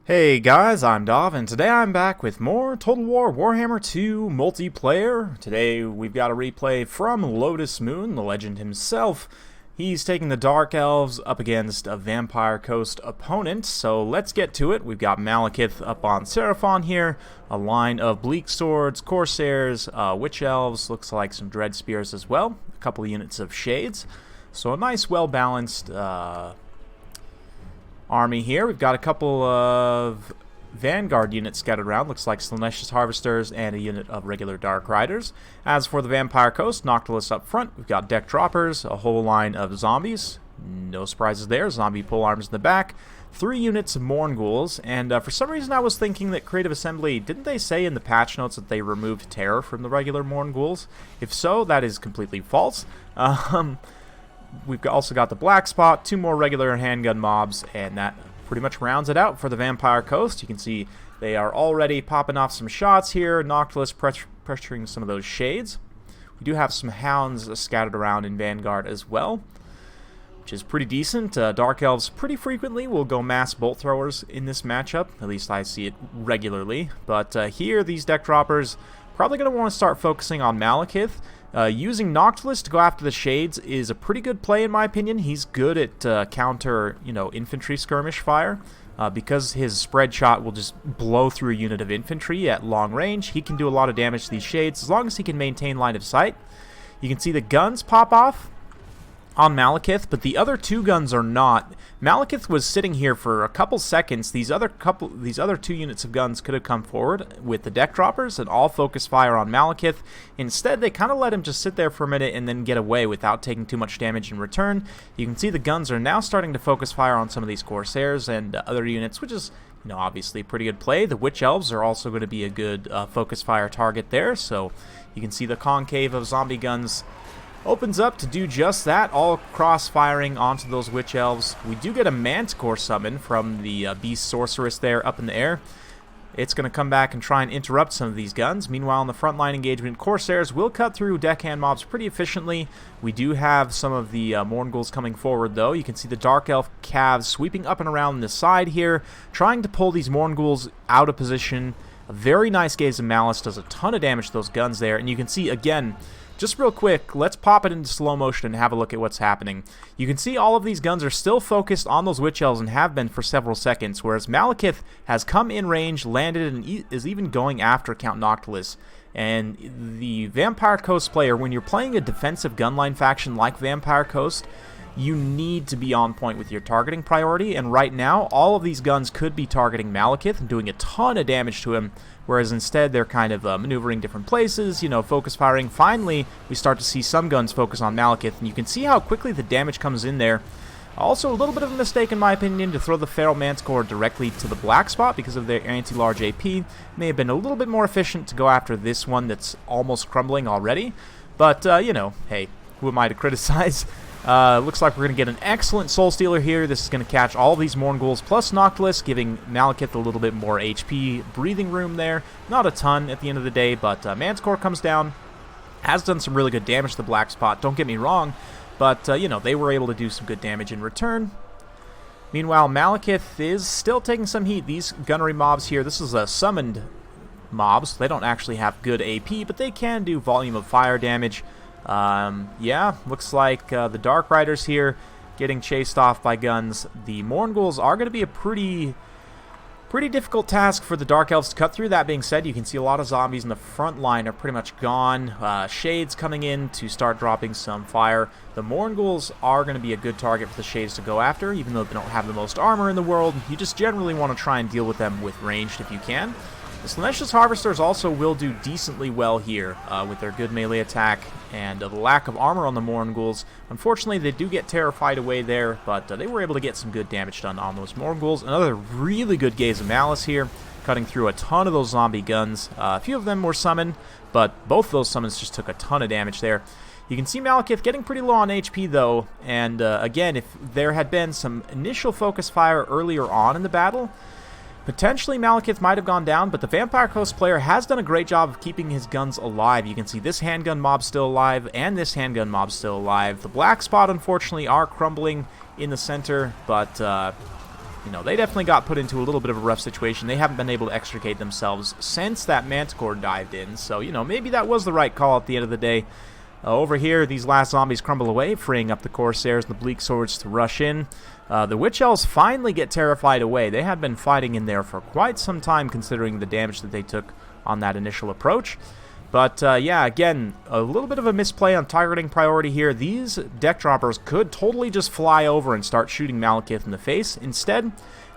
Hey guys, I'm Dov, and today I'm back with more Total War Warhammer 2 multiplayer. Today we've got a replay from Lotus Moon, the legend himself. He's taking the Dark Elves up against a Vampire Coast opponent, so let's get to it. We've got Malekith up on Seraphon here, a line of Bleak Swords, Corsairs, Witch Elves, looks like some Dread Spears as well, a couple of units of Shades. So a nice, well-balanced army here. We've got a couple of Vanguard units scattered around. Looks like Slaanesh Harvesters and a unit of regular Dark Riders. As for the Vampire Coast, Noctilus up front. We've got Deck Droppers, a whole line of Zombies. No surprises there. Zombie pole arms in the back. 3 units of Morn Ghouls. And for some reason I was thinking that Creative Assembly, didn't they say in the patch notes that they removed Terror from the regular Morn Ghouls? If so, that is completely false. We've also got the Black Spot, 2 more regular handgun mobs, and that pretty much rounds it out for the Vampire Coast. You can see they are already popping off some shots here. Noctilus pressuring some of those Shades. We do have some Hounds scattered around in Vanguard as well, which is pretty decent. Dark Elves pretty frequently will go mass bolt throwers in this matchup. At least I see it regularly. But here, these Deck Droppers probably going to want to start focusing on Malekith. Using Noctilus to go after the Shades is a pretty good play in my opinion. He's good at counter, infantry skirmish fire. Because his spread shot will just blow through a unit of infantry at long range, he can do a lot of damage to these Shades as long as he can maintain line of sight. You can see the guns pop off on Malekith, but the other 2 guns are not. Malekith was sitting here for a couple seconds. These other 2 units of guns could have come forward with the Deck Droppers and all focus fire on Malekith. Instead, they kind of let him just sit there for a minute and then get away without taking too much damage in return. You can see the guns are now starting to focus fire on some of these Corsairs and other units, which is obviously a pretty good play. The Witch Elves are also going to be a good focus fire target there, so you can see the concave of zombie guns opens up to do just that, all cross-firing onto those Witch Elves. We do get a Manticore summon from the Beast Sorceress there up in the air. It's going to come back and try and interrupt some of these guns. Meanwhile, in the frontline engagement, Corsairs will cut through deckhand mobs pretty efficiently. We do have some of the Morn Ghouls coming forward, though. You can see the Dark Elf calves sweeping up and around the side here, trying to pull these Morn Ghouls out of position. A very nice Gaze of Malice does a ton of damage to those guns there, and you can see, again, just real quick, let's pop it into slow motion and have a look at what's happening. You can see all of these guns are still focused on those Witch Elves and have been for several seconds, whereas Malekith has come in range, landed, and is even going after Count Noctilus. And the Vampire Coast player, when you're playing a defensive gunline faction like Vampire Coast, you need to be on point with your targeting priority, and right now, all of these guns could be targeting Malekith and doing a ton of damage to him, whereas instead they're kind of maneuvering different places, focus firing. Finally, we start to see some guns focus on Malekith, and you can see how quickly the damage comes in there. Also, a little bit of a mistake, in my opinion, to throw the Feral Manticore directly to the Black Spot because of their anti-large AP. May have been a little bit more efficient to go after this one that's almost crumbling already, but, hey, who am I to criticize? Looks like we're going to get an excellent Soul Stealer here. This is going to catch all these Morn Ghouls plus Noctilus, giving Malekith a little bit more HP breathing room there. Not a ton at the end of the day, but Manticore comes down. Has done some really good damage to the Black Spot, don't get me wrong, but, they were able to do some good damage in return. Meanwhile, Malekith is still taking some heat. These gunnery mobs here, this is a summoned mobs. They don't actually have good AP, but they can do volume of fire damage. Yeah, looks like the Dark Riders here getting chased off by guns. The Morn Ghouls are going to be a pretty difficult task for the Dark Elves to cut through. That being said, you can see a lot of zombies in the front line are pretty much gone. Shades coming in to start dropping some fire. The Morn Ghouls are going to be a good target for the Shades to go after, even though they don't have the most armor in the world. You just generally want to try and deal with them with ranged if you can. The Slaanesh Harvesters also will do decently well here with their good melee attack and the lack of armor on the Morn Ghouls. Unfortunately, they do get terrified away there, but they were able to get some good damage done on those Morn Ghouls. Another really good Gaze of Malice here, cutting through a ton of those zombie guns. A few of them were summoned, but both those summons just took a ton of damage there. You can see Malekith getting pretty low on HP, though, and again, if there had been some initial focus fire earlier on in the battle, potentially Malekith might have gone down, but the Vampire Coast player has done a great job of keeping his guns alive. You can see this handgun mob still alive, and this handgun mob still alive. The Black Spot, unfortunately, are crumbling in the center, but you know, they definitely got put into a little bit of a rough situation. They haven't been able to extricate themselves since that Manticore dived in. So, you know, maybe that was the right call at the end of the day. Over here, these last zombies crumble away, freeing up the Corsairs and the Bleak Swords to rush in. The Witch Elves finally get terrified away. They had been fighting in there for quite some time, considering the damage that they took on that initial approach. But, yeah, again, a little bit of a misplay on targeting priority here. These deck droppers could totally just fly over and start shooting Malekith in the face. Instead,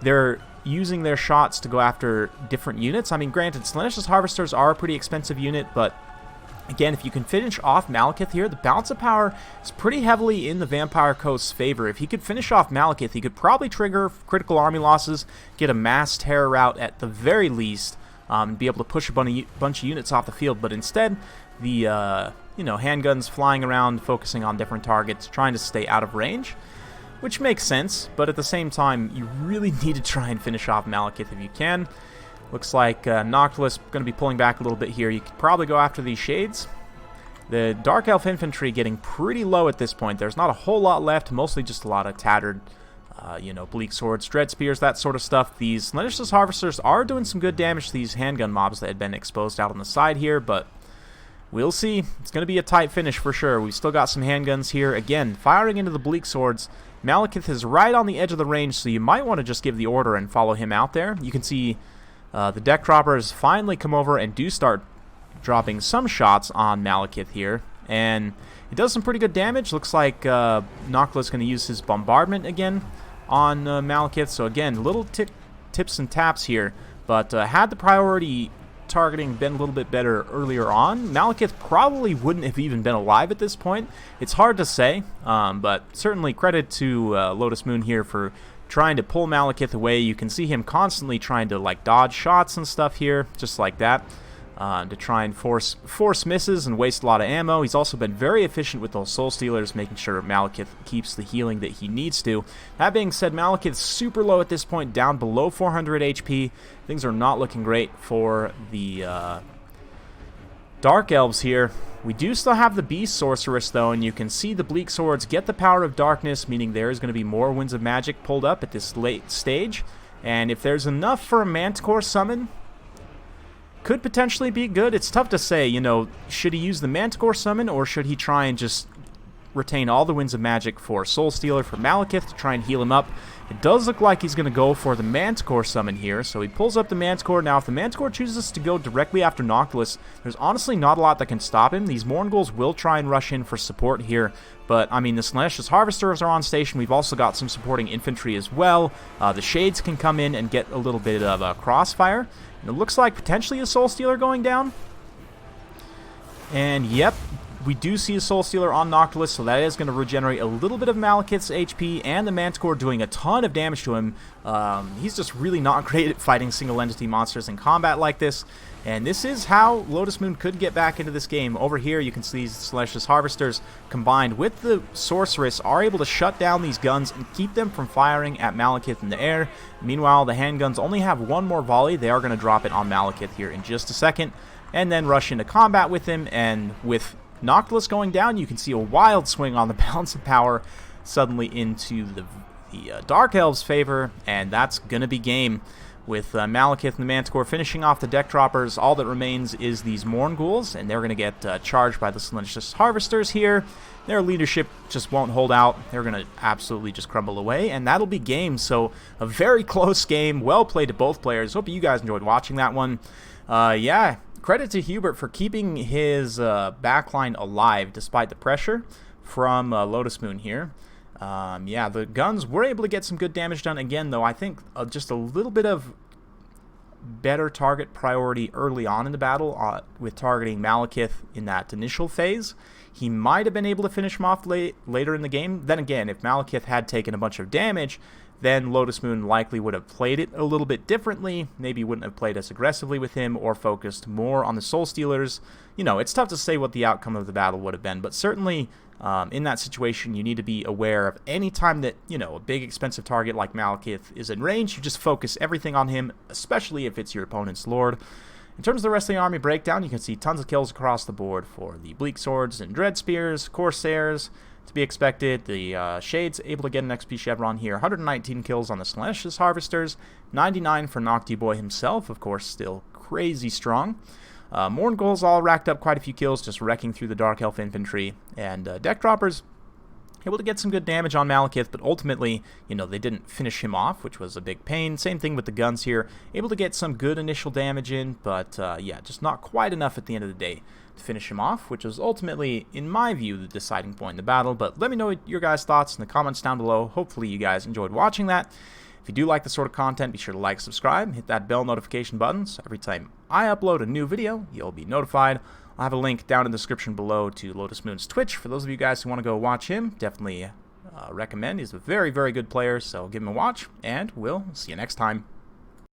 they're using their shots to go after different units. I mean, granted, Slaanesh Harvesters are a pretty expensive unit, but again, if you can finish off Malekith here, the balance of power is pretty heavily in the Vampire Coast's favor. If he could finish off Malekith, he could probably trigger critical army losses, get a mass terror out at the very least, be able to push a bunch of units off the field. But instead, the you know, handguns flying around, focusing on different targets, trying to stay out of range, which makes sense. But at the same time, you really need to try and finish off Malekith if you can. Looks like Noctilus going to be pulling back a little bit here. You could probably go after these Shades. The Dark Elf Infantry getting pretty low at this point. There's not a whole lot left, mostly just a lot of tattered, you know, Bleak Swords, Dread Spears, that sort of stuff. These Slaanesh Harvesters are doing some good damage to these handgun mobs that had been exposed out on the side here, but we'll see. It's going to be a tight finish for sure. We've still got some handguns here. Again, firing into the Bleak Swords. Malekith is right on the edge of the range, so you might want to just give the order and follow him out there. You can see the deck droppers finally come over and do start dropping some shots on Malekith here, and it does some pretty good damage. Looks like Noctilus is going to use his bombardment again on Malekith, so again, little tips and taps here, but had the priority targeting been a little bit better earlier on, Malekith probably wouldn't have even been alive at this point. It's hard to say, but certainly credit to Lotus Moon here for trying to pull Malekith away. You can see him constantly trying to like dodge shots and stuff here, just like that, to try and force misses and waste a lot of ammo. He's also been very efficient with those Soul Stealers, making sure Malekith keeps the healing that he needs to. That being said, Malekith's super low at this point, down below 400 HP. Things are not looking great for the Dark Elves here. We do still have the Beast Sorceress, though, and you can see the Bleak Swords get the Power of Darkness, meaning there is going to be more Winds of Magic pulled up at this late stage. And if there's enough for a Manticore summon, could potentially be good. It's tough to say, you know, should he use the Manticore summon, or should he try and just retain all the Winds of Magic for Soul Stealer for Malekith to try and heal him up? It does look like he's going to go for the Manticore summon here, so he pulls up the Manticore. Now, if the Manticore chooses to go directly after Noctilus, there's honestly not a lot that can stop him. These Mournguls will try and rush in for support here, but, I mean, the Slaanesh Harvesters are on station. We've also got some supporting infantry as well. The Shades can come in and get a little bit of crossfire. And it looks like potentially a Soul Stealer going down. And, yep, we do see a Soul Stealer on Noctilus, so that is going to regenerate a little bit of Malekith's HP, and the Manticore doing a ton of damage to him. He's just really not great at fighting single entity monsters in combat like this, and this is how Lotus Moon could get back into this game. Over here you can see these Slaanesh Harvesters combined with the Sorceress are able to shut down these guns and keep them from firing at Malekith in the air. Meanwhile, the handguns only have one more volley. They are going to drop it on Malekith here in just a second, and then rush into combat with him. And with Noctilus going down, you can see a wild swing on the balance of power suddenly into the Dark Elves' favor, and that's going to be game. With Malekith and the Manticore finishing off the deck droppers, all that remains is these Mournguls, and they're going to get charged by the Slaanesh Harvesters here. Their leadership just won't hold out. They're going to absolutely just crumble away, and that'll be game. So a very close game, well played to both players. Hope you guys enjoyed watching that one. Yeah, credit to Hubert for keeping his backline alive despite the pressure from Lotus Moon here. Yeah, the guns were able to get some good damage done. Again, though, I think just a little bit of better target priority early on in the battle with targeting Malekith in that initial phase. He might have been able to finish him off later in the game. Then again, if Malekith had taken a bunch of damage, then Lotus Moon likely would have played it a little bit differently. Maybe wouldn't have played as aggressively with him or focused more on the Soul Stealers. You know, it's tough to say what the outcome of the battle would have been, but certainly in that situation, you need to be aware of any time that, you know, a big expensive target like Malekith is in range, you just focus everything on him, especially if it's your opponent's Lord. In terms of the rest of the army breakdown, you can see tons of kills across the board for the Bleak Swords and Dread Spears, Corsairs, to be expected. The Shades able to get an XP chevron here. 119 kills on the Slaanesh Harvesters. 99 for Nocti Boy himself, of course, still crazy strong. Mournguls all racked up quite a few kills, just wrecking through the Dark Elf infantry. And Deck Droppers able to get some good damage on Malekith, but ultimately, you know, they didn't finish him off, which was a big pain. Same thing with the guns here. Able to get some good initial damage in, but yeah, just not quite enough at the end of the day to finish him off, which was ultimately, in my view, the deciding point in the battle. But let me know your guys' thoughts in the comments down below. Hopefully you guys enjoyed watching that. If you do like this sort of content, be sure to like, subscribe, and hit that bell notification button, so every time I upload a new video, you'll be notified. I'll have a link down in the description below to Lotus Moon's Twitch. For those of you guys who want to go watch him, definitely recommend. He's a very, very good player, so give him a watch, and we'll see you next time.